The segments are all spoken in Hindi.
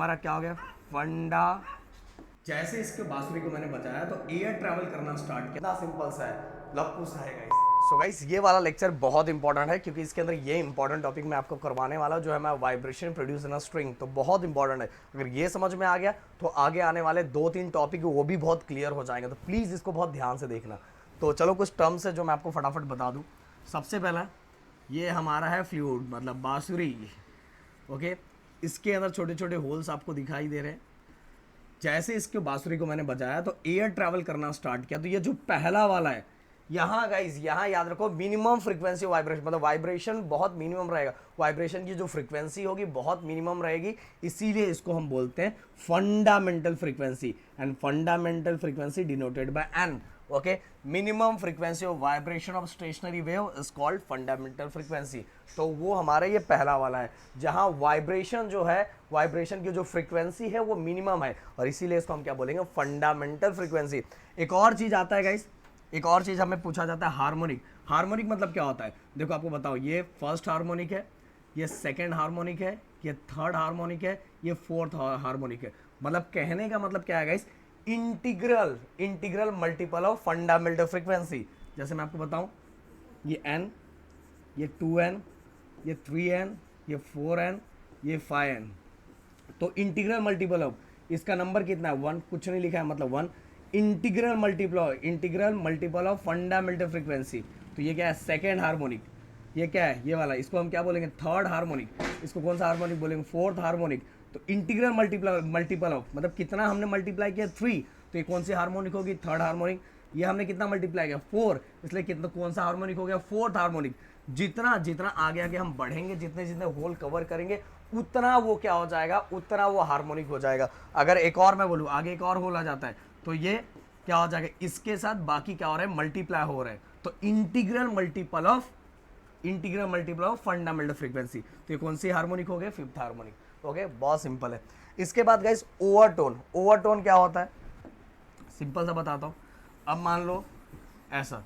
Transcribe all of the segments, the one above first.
हमारा क्या हो गया फंडा। जैसे इसके बांसुरी को मैंने बचाया तो एयर ट्रैवल करना स्टार्ट किया। कितना सिंपल सा है, लप्पू सा है गाइस। सो गाइस ये वाला लेक्चर बहुत इंपॉर्टेंट है क्योंकि इसके अंदर ये इंपॉर्टेंट टॉपिक मैं आपको करवाने वाला जो है मैं vibration produce in a string, तो बहुत इंपॉर्टेंट है। अगर ये समझ में आ गया तो आगे आने वाले 2-3 टॉपिक वो भी बहुत क्लियर हो जाएंगे, तो प्लीज़ इसको बहुत ध्यान से देखना। तो चलो कुछ टर्म्स है जो मैं आपको फटाफट बता दूँ। सबसे पहला ये हमारा है फ्लूइड मतलब बांसुरी। ओके, इसके अंदर छोटे छोटे होल्स आपको दिखाई दे रहे हैं। जैसे इसके बांसुरी को मैंने बजाया तो एयर ट्रैवल करना स्टार्ट किया। तो ये जो पहला वाला है यहाँ गाइज, यहाँ याद रखो मिनिमम फ्रीक्वेंसी वाइब्रेशन, मतलब वाइब्रेशन बहुत मिनिमम रहेगा। वाइब्रेशन की जो फ्रीक्वेंसी होगी बहुत मिनिमम रहेगी, इसीलिए इसको हम बोलते हैं fundamental frequency. And fundamental frequency denoted by n. Okay, minimum frequency of vibration of stationary wave is called fundamental frequency. तो वो हमारा ये पहला वाला है जहां वाइब्रेशन जो है, वाइब्रेशन की जो फ्रीक्वेंसी है वो मिनिमम है, और इसीलिए इसको हम क्या बोलेंगे फंडामेंटल फ्रीक्वेंसी। एक और चीज आता है गाइस, एक और चीज हमें पूछा जाता है हार्मोनिक। हार्मोनिक मतलब क्या होता है, देखो आपको बताओ, ये फर्स्ट हार्मोनिक है, ये सेकेंड हार्मोनिक है, ये थर्ड हार्मोनिक है, ये फोर्थ हार्मोनिक है। मतलब कहने का मतलब क्या है guys, integral integral multiple of fundamental frequency. जैसे मैं आपको बताऊं, ये एन, ये 2n, ये 3n, ये 4n, ये 5n। तो इंटीग्रल मल्टीपल ऑफ, इसका नंबर कितना है 1, कुछ नहीं लिखा है मतलब 1। Integral multiple of fundamental frequency. तो ये क्या है सेकेंड हार्मोनिक। ये क्या है ये वाला, इसको हम क्या बोलेंगे थर्ड हार्मोनिक। इसको कौन सा हार्मोनिक बोलेंगे फोर्थ हार्मोनिक। तो इंटीग्रल मल्टीपल ऑफ मतलब कितना हमने मल्टीप्लाई किया 3, तो ये कौन सी हार्मोनिक होगी थर्ड हार्मोनिक। ये हमने कितना मल्टीप्लाई किया 4, इसलिए कितना कौन सा हार्मोनिक हो गया फोर्थ हार्मोनिक। जितना जितना आगे आगे हम बढ़ेंगे, जितने जितने होल कवर करेंगे उतना वो क्या हो जाएगा, उतना वो हार्मोनिक हो जाएगा। अगर एक और मैं बोलूँ आगे एक और होल आ जाता है तो ये क्या हो जाएगा, इसके साथ बाकी क्या हो रहा है मल्टीप्लाई हो रहा है। तो integral multiple of fundamental frequency. तो ये कौन सी हार्मोनिक हो गया फिफ्थ हार्मोनिक। ओके, बहुत सिंपल है। इसके बाद गाइस ओवरटोन। ओवरटोन क्या होता है सिंपल सा बताता हूँ। अब मान लो ऐसा,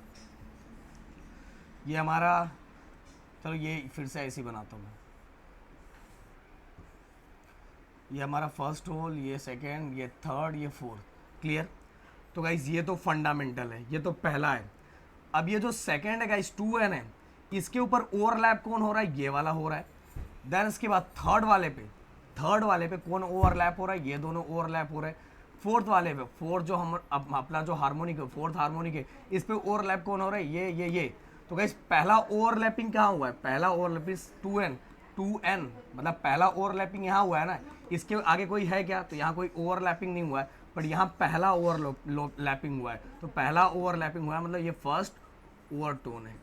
ये हमारा, चलो ये फिर से ऐसे ही बनाता हूँ मैं। ये हमारा फर्स्ट होल, ये सेकेंड, ये थर्ड, ये फोर्थ। क्लियर। तो गाइस ये तो फंडामेंटल है, ये तो पहला है। अब ये जो सेकेंड है गाइस 2n है, इसके ऊपर ओवरलैप कौन हो रहा है, ये वाला हो रहा है। देन इसके बाद थर्ड वाले पे कौन ओवरलैप हो रहा है, ये दोनों ओवरलैप हो रहे हैं। फोर्थ वाले पे, फोर्थ जो हम अपना जो हार्मोनिक है फोर्थ हार्मोनिक है, इस पे ओवरलैप कौन हो रहा है, ये। तो गाइस पहला ओवरलैपिंग कहाँ हुआ है, पहला ओवरलैपिंग 2n मतलब पहला ओवरलैपिंग यहाँ हुआ है ना। इसके आगे कोई है क्या, तो यहाँ कोई ओवरलैपिंग नहीं हुआ है, बट यहाँ पहला ओवरलैपिंग हुआ है। तो पहला ओवरलैपिंग हुआ है मतलब ये फर्स्ट ओवरटोन है।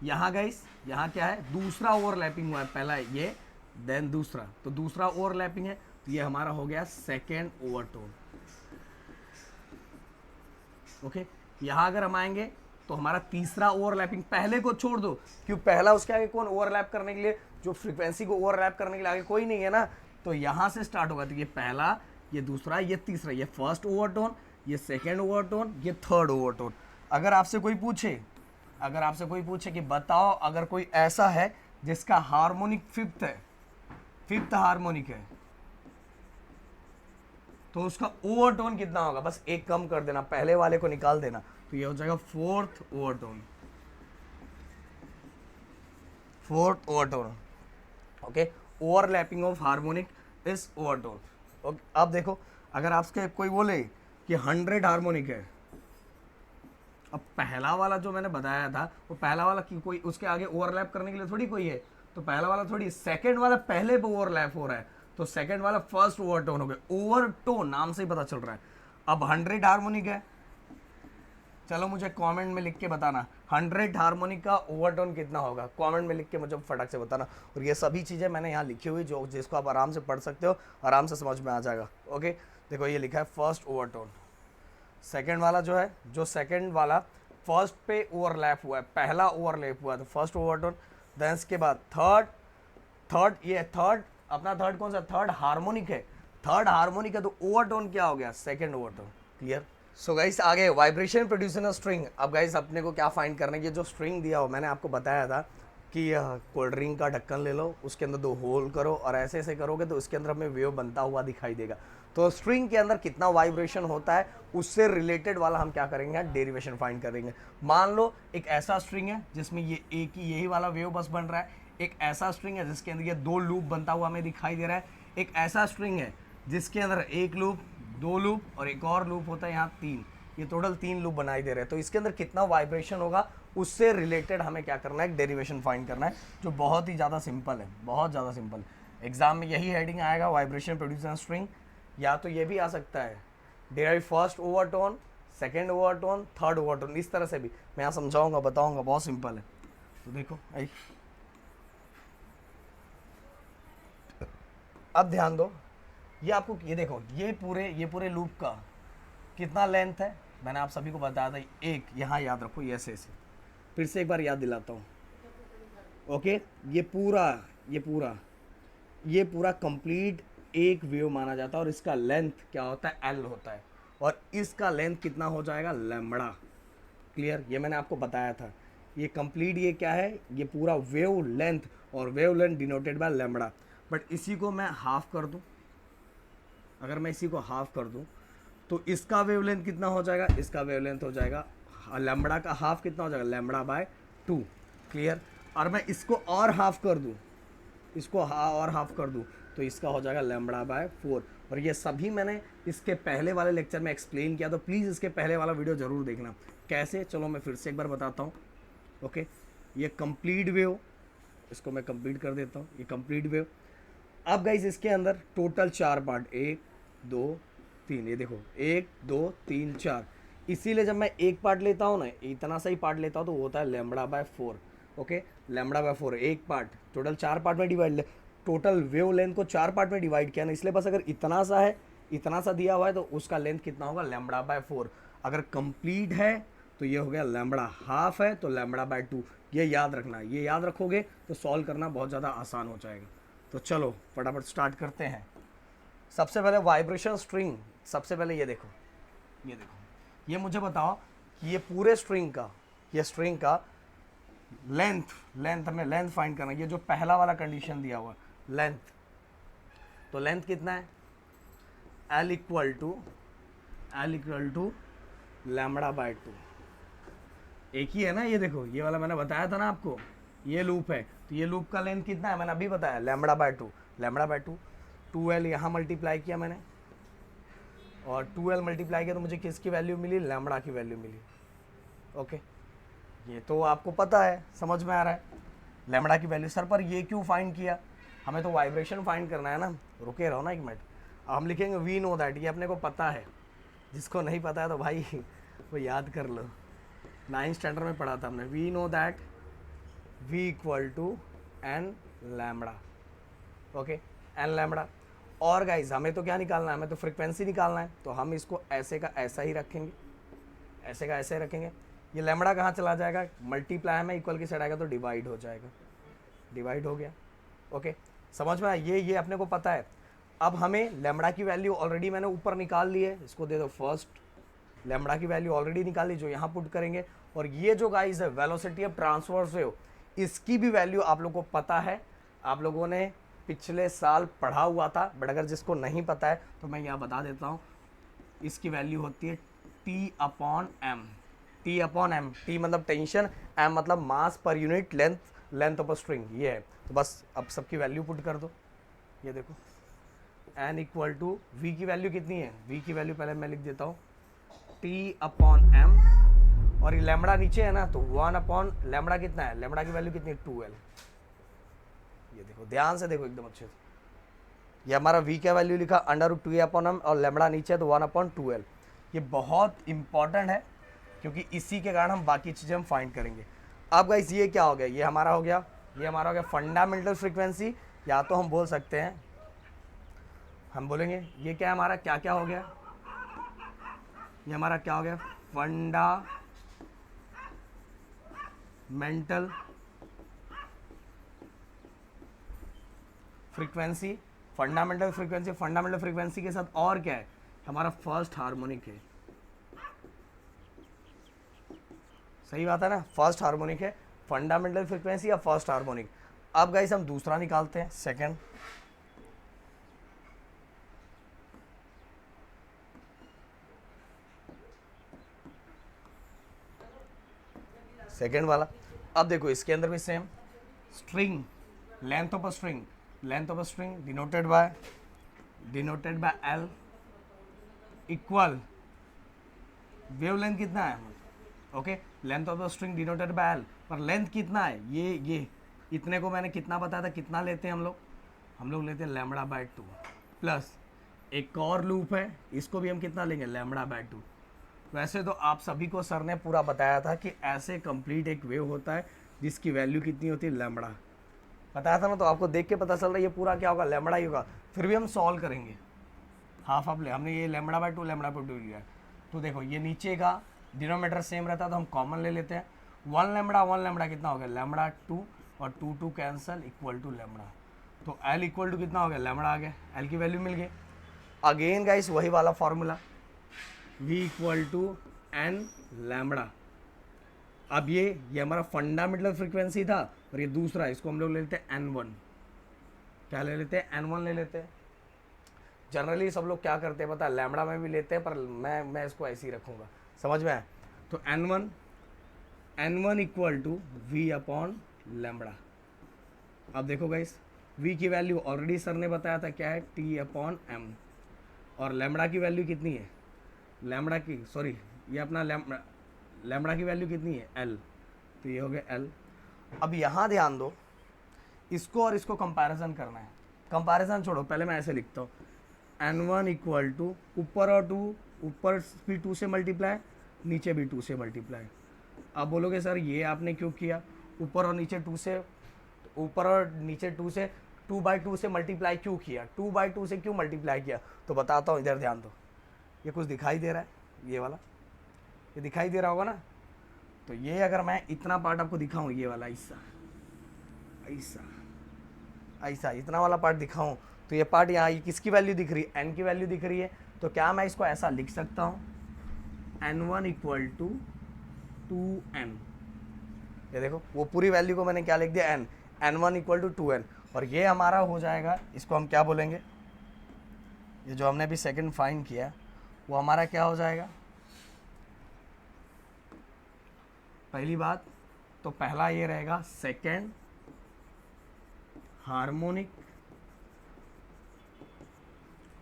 यहाँ गाइस यहाँ क्या है, दूसरा ओवरलैपिंग हुआ है, पहला ये देन दूसरा, तो दूसरा ओवरलैपिंग है, तो ये हमारा हो गया सेकेंड ओवरटोन। ओके, यहाँ अगर हम आएंगे तो हमारा तीसरा ओवरलैपिंग, पहले को छोड़ दो क्यों, पहला उसके आगे कौन ओवरलैप करने के लिए, जो फ्रीक्वेंसी को ओवरलैप करने के लिए आगे कोई नहीं है ना। तो यहाँ से स्टार्ट होगा, तो ये पहला, ये दूसरा, ये तीसरा, ये फर्स्ट ओवरटोन, ये सेकेंड ओवरटोन, ये थर्ड ओवरटोन। अगर आपसे कोई पूछे कि बताओ अगर कोई ऐसा है जिसका हार्मोनिक फिफ्थ है, फिफ्थ हार्मोनिक है, तो उसका ओवरटोन कितना होगा, बस एक कम कर देना, पहले वाले को निकाल देना, तो ये हो जाएगा fourth overtone. Okay, overlapping of harmonic is overtone. Okay, अब देखो अगर आपसे कोई बोले कि 100 हार्मोनिक है, अब पहला वाला जो मैंने बताया था वो पहला वाला कि कोई उसके आगे ओवरलैप करने के लिए थोड़ी कोई है, तो पहला वाला थोड़ी, सेकंड वाला पहले पे ओवरलैप हो रहा है, तो सेकंड वाला फर्स्ट ओवरटोन हो गया। ओवरटोन नाम से ही पता चल रहा है। अब 100 हार्मोनिक है, चलो मुझे कमेंट में लिख के बताना 100 हार्मोनिक का ओवरटोन कितना होगा, कमेंट में लिख के मुझे फटक से बताना। और ये सभी चीज़ें मैंने यहाँ लिखी हुई जो जिसको आप आराम से पढ़ सकते हो, आराम से समझ में आ जाएगा। ओके, देखो ये लिखा है फर्स्ट ओवरटोन। सेकेंड वाला जो है, जो सेकेंड वाला फर्स्ट पे ओवरलैप हुआ है, पहला ओवरलैप हुआ है, तो फर्स्ट ओवरटोन। देन इसके बाद थर्ड ये थर्ड, अपना थर्ड कौन सा, थर्ड हार्मोनिक है, थर्ड हार्मोनिक है, तो ओवरटोन क्या हो गया, second overtone. Clear. So guys आगे vibration produce in a string. अब गाइस अपने को क्या फाइंड करना है, ये जो स्ट्रिंग दिया हो मैंने आपको बताया था कि कोल्ड ड्रिंक का ढक्कन ले लो, उसके अंदर 2 होल करो और ऐसे ऐसे करोगे तो उसके अंदर हमें वेव बनता हुआ दिखाई देगा। तो स्ट्रिंग के अंदर कितना वाइब्रेशन होता है उससे रिलेटेड वाला हम क्या करेंगे, डेरिवेशन फाइंड करेंगे। मान लो एक ऐसा स्ट्रिंग है जिसमें ये एक ही यही वाला वेव बस बन रहा है, एक ऐसा स्ट्रिंग है जिसके अंदर ये 2 लूप बनता हुआ हमें दिखाई दे रहा है, एक ऐसा स्ट्रिंग है जिसके अंदर 1 लूप, 2 लूप और एक और लूप होता है यहाँ 3, ये टोटल 3 लूप बनाई दे रहे हैं। तो इसके अंदर कितना वाइब्रेशन होगा उससे रिलेटेड हमें क्या करना है, एक डेरिवेशन फाइंड करना है, जो बहुत ही ज़्यादा सिंपल है, बहुत ज़्यादा सिंपल है। एग्जाम में यही हेडिंग आएगा, वाइब्रेशन प्रोड्यूस इन स्ट्रिंग, या तो ये भी आ सकता है derive first overtone, second overtone, third overtone, इस तरह से भी मैं यहाँ समझाऊंगा, बताऊंगा, बहुत सिंपल है। तो देखो आई, अब ध्यान दो, ये आपको ये देखो, ये पूरे लूप का कितना लेंथ है, मैंने आप सभी को बताया था, एक यहाँ याद रखो, ये ऐसे ऐसे, फिर से एक बार याद दिलाता हूँ। ओके, ये पूरा कंप्लीट एक वेव माना जाता है और इसका लेंथ क्या होता है, एल होता है, और इसका लेंथ कितना हो जाएगा, लैम्बडा। क्लियर, ये मैंने आपको बताया था। ये कंप्लीट ये क्या है, ये पूरा वेव लेंथ, और wave length denoted by lambda. But इसी को मैं हाफ कर दूं, अगर मैं इसी को हाफ कर दूं तो इसका वेवलेंथ कितना हो जाएगा, इसका वेवलेंथ हो जाएगा लैम्बडा का हाफ कितना हो जाएगा, लैम्बडा बाय 2। क्लियर, और मैं इसको और हाफ कर दूं, इसको और हाफ कर दूं तो इसका हो जाएगा लैम्बडा बाय 4। और ये सभी मैंने इसके पहले वाले लेक्चर में एक्सप्लेन किया, तो प्लीज़ इसके पहले वाला वीडियो ज़रूर देखना। कैसे, चलो मैं फिर से एक बार बताता हूँ। ओके, ये कंप्लीट वेव, इसको मैं कंप्लीट कर देता हूँ, ये कंप्लीट वेव। अब गाइस इसके अंदर टोटल 4 पार्ट, 1 2 3, ये देखो 1 2 3 4, इसीलिए जब मैं एक पार्ट लेता हूँ ना, इतना सा ही पार्ट लेता हूँ तो होता है lambda by 4। Okay, lambda by 4 एक पार्ट, टोटल 4 पार्ट में डिवाइड, टोटल वेव लेंथ को 4 पार्ट में डिवाइड किया ना, इसलिए बस अगर इतना सा है, इतना सा दिया हुआ है तो उसका लेंथ कितना होगा, लैम्बडा बाय 4। अगर कंप्लीट है तो ये हो गया लैम्बडा, हाफ है तो लैम्बडा बाय 2। ये याद रखना, ये याद रखोगे तो सॉल्व करना बहुत ज़्यादा आसान हो जाएगा। तो चलो फटाफट स्टार्ट करते हैं। सबसे पहले वाइब्रेशन स्ट्रिंग, सबसे पहले ये देखो, ये मुझे बताओ कि ये पूरे स्ट्रिंग का, ये स्ट्रिंग का लेंथ हमें लेंथ फाइंड करना है। ये जो पहला वाला कंडीशन दिया हुआ लेंथ, तो लेंथ कितना है, L equal to lambda by 2। एक ही है ना, ये देखो, ये वाला मैंने बताया था ना आपको, ये लूप है, तो ये लूप का लेंथ कितना है, मैंने अभी बताया lambda by 2, lambda by 2। 2L यहाँ मल्टीप्लाई किया मैंने, और 2L मल्टीप्लाई किया तो मुझे किसकी वैल्यू मिली, लैम्बडा की वैल्यू मिली। ओके, ये तो आपको पता है, समझ में आ रहा है लैम्बडा की वैल्यू। सर पर ये क्यों फाइंड किया, हमें तो वाइब्रेशन फाइंड करना है ना। रुके रहो ना एक मिनट, हम लिखेंगे वी नो दैट, ये अपने को पता है, जिसको नहीं पता है तो भाई वो याद कर लो, 9th स्टैंडर्ड में पढ़ा था हमने। We know that V equal to n lambda. Okay, n lambda. और गाइज हमें तो क्या निकालना है, हमें तो फ्रिक्वेंसी निकालना है, तो हम इसको ऐसे का ऐसा ही रखेंगे, ऐसे का ऐसे रखेंगे। ये लैम्बडा कहाँ चला जाएगा, मल्टीप्लाई में इक्वल की साइड आएगा तो डिवाइड हो जाएगा, डिवाइड हो गया। ओके, समझ में आया, ये अपने को पता है। अब हमें लैम्बडा की वैल्यू ऑलरेडी मैंने ऊपर निकाल ली है, इसको दे दो फर्स्ट, लैम्बडा की वैल्यू ऑलरेडी निकाली जो यहाँ पुट करेंगे। और ये जो गाइस है वेलोसिटी ऑफ ट्रांसवर्स वेव, इसकी भी वैल्यू आप लोगों को पता है, आप लोगों ने पिछले साल पढ़ा हुआ था। बट अगर जिसको नहीं पता है तो मैं यहाँ बता देता हूँ, इसकी वैल्यू होती है T/m। T/m, T मतलब टेंशन, m मतलब मास पर unit length of a string, ये है। तो बस अब सबकी वैल्यू पुट कर दो, ये देखो n इक्वल टू v की वैल्यू कितनी है, v की वैल्यू पहले मैं लिख देता हूँ T/m, और ये लैम्बडा नीचे है ना, तो 1 लैम्बडा कितना है, लैम्बडा की वैल्यू कितनी है 2L। ये देखो ध्यान से देखो एकदम अच्छे से, ये हमारा v का वैल्यू लिखा √2a/m, और लैम्बडा नीचे है तो 1/2L। ये बहुत इंपॉर्टेंट है क्योंकि इसी के कारण हम बाकी चीज़ें हम फाइंड करेंगे। अब गाइस ये क्या हो गया, ये हमारा हो गया फंडामेंटल फ्रीक्वेंसी, या तो हम बोल सकते हैं, हम बोलेंगे ये क्या हमारा क्या क्या हो गया, ये हमारा क्या हो गया, फंडामेंटल फ्रीक्वेंसी। फंडामेंटल फ्रीक्वेंसी के साथ और क्या है, हमारा फर्स्ट हार्मोनिक है। सही बात है ना, फर्स्ट हार्मोनिक है। फंडामेंटल फ्रीक्वेंसी या फर्स्ट हार्मोनिक। अब गाइस हम दूसरा निकालते हैं, सेकंड। सेकेंड वाला। अब देखो इसके अंदर भी same string, length of a string, length of a string denoted by L equal wavelength कितना है, okay, length of the string denoted by L, पर लेंथ कितना है, ये इतने को मैंने कितना बताया था, कितना लेते हैं हम लोग लेते हैं लैम्बडा बाय 2 प्लस एक और लूप है, इसको भी हम कितना लेंगे, लैम्बडा बाय 2। वैसे तो आप सभी को सर ने पूरा बताया था कि ऐसे कंप्लीट एक वेव होता है जिसकी वैल्यू कितनी होती है, लैम्बडा बताया था ना, तो आपको देख के पता चल रहा है ये पूरा क्या होगा, लैम्बडा ही होगा। फिर भी हम सॉल्व करेंगे, हाफ ऑफ ले, हमने ये लैम्बडा बाय 2 लिया है। तो देखो ये नीचे का डिनोमीटर सेम रहता है तो हम कॉमन ले लेते हैं, 1 लैम्बडा कितना हो गया, लैम्बडा 2 और 2 कैंसल इक्वल टू लैम्बडा, तो एल इक्वल टू कितना हो गया, लैम्बडा आ गया, एल की वैल्यू मिल गई। अगेन गाइस वही वाला formula, v equal to n lambda. अब ये हमारा फंडामेंटल फ्रीक्वेंसी था और ये दूसरा, इसको हम लोग ले लेते हैं n1। क्या ले लेते हैं, n1 ले लेते हैं। जनरली सब लोग क्या करते हैं पता है, लैम्बडा में भी लेते हैं, पर मैं इसको ऐसे ही रखूँगा, समझ में आया। तो n1 equal to v upon lambda. अब देखो गाइस v की वैल्यू ऑलरेडी सर ने बताया था क्या है, t अपॉन m, और लैम्बडा की वैल्यू कितनी है, लैम्बडा की सॉरी ये अपना लैम्बडा की वैल्यू कितनी है, l, तो ये हो गया l। अब यहाँ ध्यान दो, इसको और इसको कंपैरिजन करना है, कंपैरिजन छोड़ो, पहले मैं ऐसे लिखता हूँ, n1 इक्वल टू ऊपर और 2, ऊपर भी 2 से मल्टीप्लाई, नीचे भी 2 से मल्टीप्लाई। अब बोलोगे सर ये आपने क्यों किया, ऊपर और नीचे 2 से, ऊपर और नीचे 2 से 2/2 से मल्टीप्लाई क्यों किया, 2/2 से क्यों मल्टीप्लाई किया, तो बताता हूँ, इधर ध्यान दो। ये कुछ दिखाई दे रहा है, ये वाला, ये दिखाई दे रहा होगा ना, तो ये अगर मैं इतना पार्ट आपको दिखाऊं, ये वाला ऐसा ऐसा ऐसा इतना वाला पार्ट दिखाऊं, तो ये पार्ट यहाँ, ये किसकी वैल्यू दिख रही है, n की वैल्यू दिख रही है, तो क्या मैं इसको ऐसा लिख सकता हूँ, n1 इक्वल टू 2n। ये देखो वो पूरी वैल्यू को मैंने क्या लिख दिया, n1 इक्वल टू 2n, और ये हमारा हो जाएगा, इसको हम क्या बोलेंगे, ये जो हमने अभी सेकंड फाइंड किया वो हमारा क्या हो जाएगा। पहली बात तो पहला ये रहेगा सेकंड हार्मोनिक,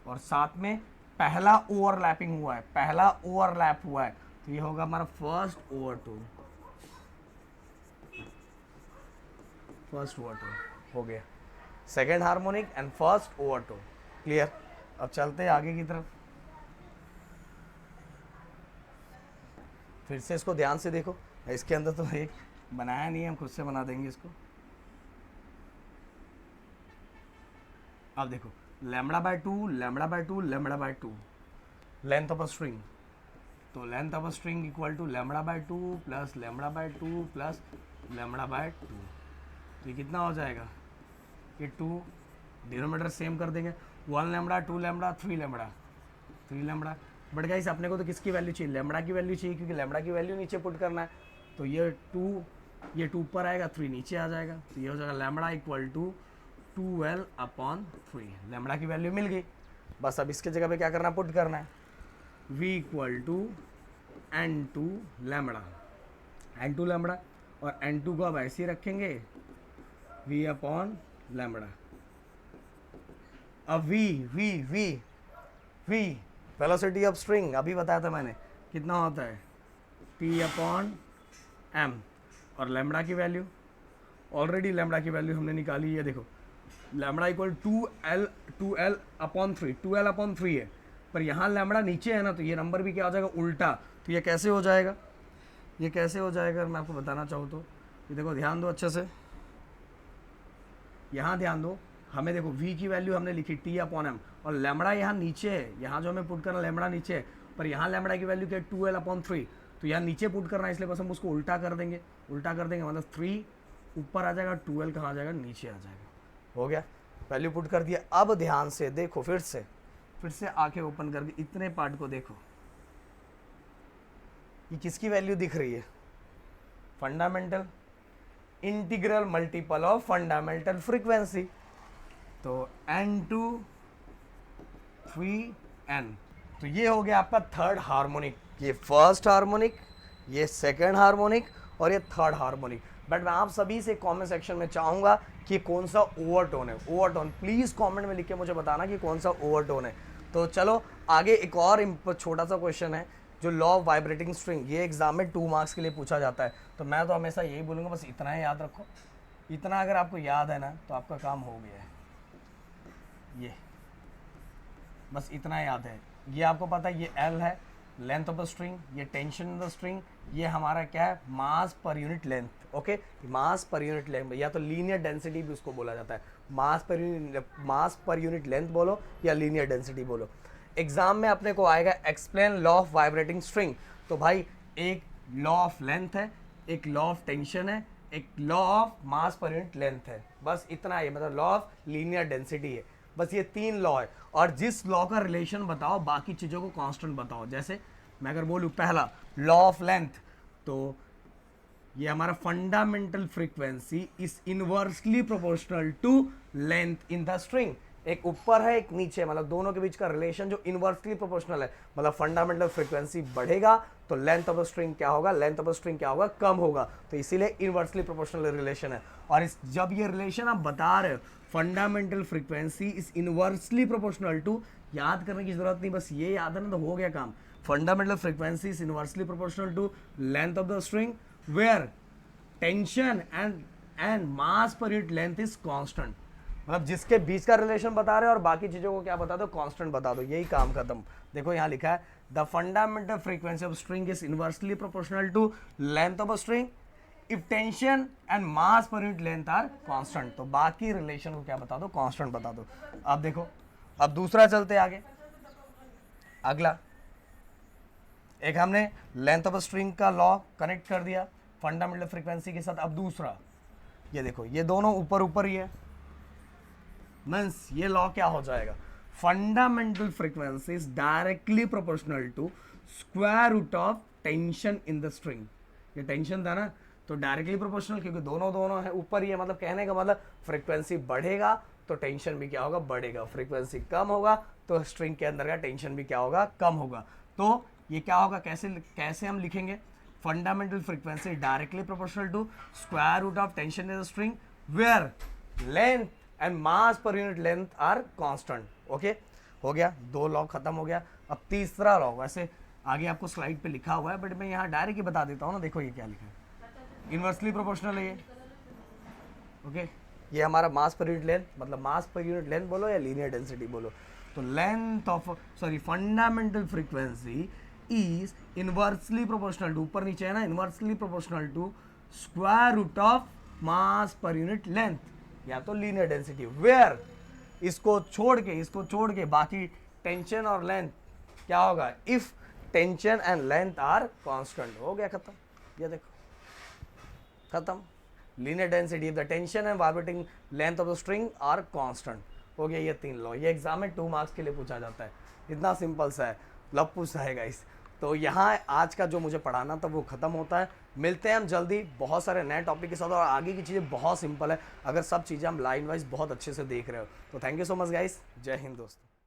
और साथ में पहला ओवरलैपिंग हुआ है, पहला ओवरलैप हुआ है, तो ये होगा हमारा फर्स्ट ओवर टू हो गया, second harmonic and first over two, clear. अब चलते हैं आगे की तरफ, फिर से इसको ध्यान से देखो, इसके अंदर तो एक बनाया नहीं है, हम खुद से बना देंगे इसको। अब देखो lambda by 2 lambda by 2 lambda by 2, length of a string, तो length of a string equal to lambda by 2 plus lambda by 2 plus lambda by 2, तो ये कितना हो जाएगा, ये 2 डिनोमीटर सेम कर देंगे, 1 lambda 2 lambda 3 lambda. But guys अपने को तो किसकी वैल्यू चाहिए, लैम्बडा की वैल्यू चाहिए, क्योंकि लैम्बडा की वैल्यू नीचे पुट करना है, तो ये 2 ऊपर आएगा, 3 नीचे आ जाएगा, तो ये हो जाएगा lambda equal to 2l upon 3, lambda की वैल्यू मिल गई। बस अब इसके जगह पे क्या करना है, पुट करना है, v equal to n2 lambda, n2 lambda, और n2 को अब ऐसे ही रखेंगे v अपॉन लैम्बडा। अब v वेलोसिटी ऑफ स्ट्रिंग अभी बताया था मैंने कितना होता है, t अपॉन m, और लैम्बडा की वैल्यू ऑलरेडी लैम्बडा की वैल्यू हमने निकाली है, देखो लैम्बडा इक्वल 2l अपॉन 3 है, पर यहाँ लैम्बडा नीचे है ना, तो ये नंबर भी क्या हो जाएगा, उल्टा। तो ये कैसे हो जाएगा, ये कैसे हो जाएगा, मैं आपको बताना चाहूँ तो ये देखो ध्यान दो अच्छे से, यहाँ ध्यान दो, हमें देखो v की वैल्यू हमने लिखी t अपॉन m, और लैम्बडा यहाँ नीचे है, यहाँ जो हमें पुट करना लैम्बडा नीचे है, पर यहाँ लैम्बडा की वैल्यू क्या है 2l अपॉन 3, तो यहाँ नीचे पुट करना है, इसलिए बस हम उसको उल्टा कर देंगे मतलब 3 ऊपर आ जाएगा, 2l कहाँ आ जाएगा, नीचे आ जाएगा, हो गया, वैल्यू पुट कर दिया। अब ध्यान से देखो, फिर से आंखें ओपन करके इतने पार्ट को देखो, ये किसकी वैल्यू दिख रही है, fundamental integral multiple of fundamental frequency. तो n2 3n, तो ये हो गया आपका थर्ड हार्मोनिक। ये फर्स्ट हार्मोनिक, ये सेकंड हार्मोनिक और ये थर्ड हार्मोनिक। बट मैं आप सभी से कमेंट सेक्शन में चाहूंगा कि कौन सा ओवरटोन है। ओवरटोन प्लीज कमेंट में लिख के मुझे बताना कि कौन सा ओवरटोन है। तो चलो आगे एक और छोटा सा क्वेश्चन है जो लॉ ऑफ वाइब्रेटिंग स्ट्रिंग, ये एग्जाम में 2 मार्क्स के लिए पूछा जाता है। तो मैं तो हमेशा यही बोलूँगा, बस इतना ही याद रखो। इतना अगर आपको याद है ना तो आपका काम हो गया है। ये बस इतना याद है। ये आपको पता है, ये L है लेंथ ऑफ द स्ट्रिंग, ये टेंशन ऑफ द स्ट्रिंग, ये हमारा क्या है, मास पर यूनिट लेंथ। ओके, मास पर यूनिट लेंथ या तो लीनियर डेंसिटी भी उसको बोला जाता है। मास पर यूनिट लेंथ बोलो या लीनियर डेंसिटी बोलो। एग्जाम में अपने को आएगा explain law of vibrating string. तो भाई एक लॉ ऑफ लेंथ है, एक लॉ ऑफ टेंशन है, एक लॉ ऑफ मास पर यूनिट लेंथ है। बस इतना ही, मतलब लॉ ऑफ लीनियर डेंसिटी है। बस ये 3 लॉ है। और जिस लॉ का रिलेशन बताओ बाकी चीज़ों को कांस्टेंट बताओ। जैसे मैं अगर बोलूँ पहला लॉ ऑफ लेंथ, तो ये हमारा fundamental frequency is inversely proportional to length in the string. एक ऊपर है एक नीचे, मतलब दोनों के बीच का रिलेशन जो इनवर्सली प्रोपोर्शनल है। मतलब फंडामेंटल फ्रीक्वेंसी बढ़ेगा तो लेंथ ऑफ द स्ट्रिंग क्या होगा, लेंथ ऑफ द स्ट्रिंग क्या होगा, कम होगा। तो इसीलिए इनवर्सली प्रोपोर्शनल रिलेशन है। और जब ये रिलेशन आप बता रहे हो fundamental frequency is inversely proportional to, याद करने की जरूरत नहीं, बस ये याद है ना तो हो गया काम। Fundamental frequency is inversely proportional to length of the string where tension and mass पर यूनिट लेंथ इज कांस्टेंट। मतलब जिसके बीच का रिलेशन बता रहे हो और बाकी चीजों को क्या बता दो, कांस्टेंट बता दो, यही काम खत्म। देखो यहाँ लिखा है the fundamental frequency of string is inversely proportional to length of a string if tension and mass पर यूनिट लेंथ आर कांस्टेंट। तो बाकी रिलेशन को क्या बता दो, कांस्टेंट बता दो। अब देखो, अब दूसरा चलते आगे। अगला एक हमने लेंथ ऑफ अ स्ट्रिंग का लॉ कनेक्ट कर दिया फंडामेंटल फ्रीक्वेंसी के साथ। अब दूसरा ये देखो, ये दोनों ऊपर ऊपर ही है, मीन्स ये लॉ क्या हो जाएगा, fundamental frequency is directly proportional to square root of tension in the string. ये टेंशन था ना, तो डायरेक्टली प्रोपोर्शनल, क्योंकि दोनों है ऊपर ही है। मतलब कहने का मतलब फ्रीक्वेंसी बढ़ेगा तो टेंशन भी क्या होगा, बढ़ेगा। फ्रीक्वेंसी कम होगा तो स्ट्रिंग के अंदर का टेंशन भी क्या होगा, कम होगा। तो ये क्या होगा, कैसे हम लिखेंगे, fundamental frequency directly proportional to square root of tension in the string where length and mass पर unit length are constant. Okay, हो गया, 2 लॉ खत्म हो गया। अब तीसरा लॉ, वैसे आगे आपको स्लाइड पे लिखा हुआ है बट मैं यहाँ डायरेक्ट ही बता देता हूँ ना। देखो ये क्या लिखा है, इनवर्सली प्रोपोर्शनल है ये। ओके, ये हमारा मास पर यूनिट लेंथ, मतलब मास पर यूनिट लेंथ बोलो या लीनियर डेंसिटी बोलो। तो length of fundamental frequency is inversely proportional to, ऊपर नीचे है ना, inversely proportional to square root of mass पर यूनिट लेंथ या तो लीनियर डेंसिटी वेयर, इसको छोड़ के बाकी टेंशन और लेंथ क्या होगा, if tension and length are constant. हो गया खत्म, ये देखो खत्म। Linear density, the tension and vibrating length of the string are constant. हो गया ये 3 लॉ। ये एग्जाम में 2 मार्क्स के लिए पूछा जाता है। इतना सिंपल सा है, लप्पू सा है गाइस। तो यहाँ आज का जो मुझे पढ़ाना था वो खत्म होता है। मिलते हैं हम जल्दी बहुत सारे नए टॉपिक के साथ, और आगे की चीज़ें बहुत सिंपल है अगर सब चीज़ें हम लाइन वाइज बहुत अच्छे से देख रहे हो। तो thank you so much guys, जय हिंद दोस्तों।